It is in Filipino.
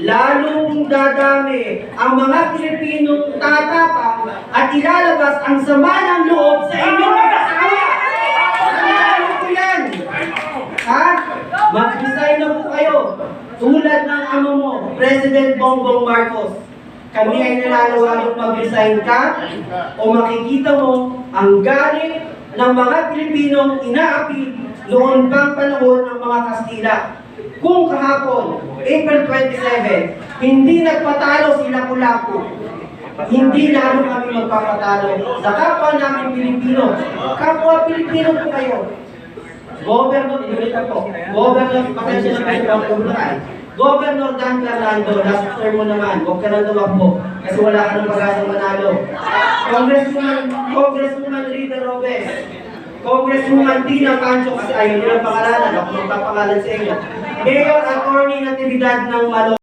lalong dadami ang mga Pilipinong tatapang at ilalabas ang sama ng loob sa inyong mag-asawa. Ano po yan? Ha? Mag-resign na po kayo. Tulad ng amo mo, President Bongbong Marcos. Kami ay nalalawagang mag-resign ka o makikita mo ang galit ng mga Pilipinong inaapi noon pang panahon ng mga Kastila. Kung kahapon, April 27, hindi nagpatalo si Lapu-Lapu, hindi lalo kami magpapatalo sa kapwa namin Pilipino. Kapwa Pilipino po kayo. Governor, pasensya na kayo Governor Dan Fernando, last term mo naman, huwag ka na tumakbo kasi wala ka ng pag-asang manalo. Congresswoman Rita Robes, Congresswoman Tina Pancho, kasi ayaw nilang pangalanan, ako magpapangalan sa inyo. Mayor Attorney Natividad ng Malo.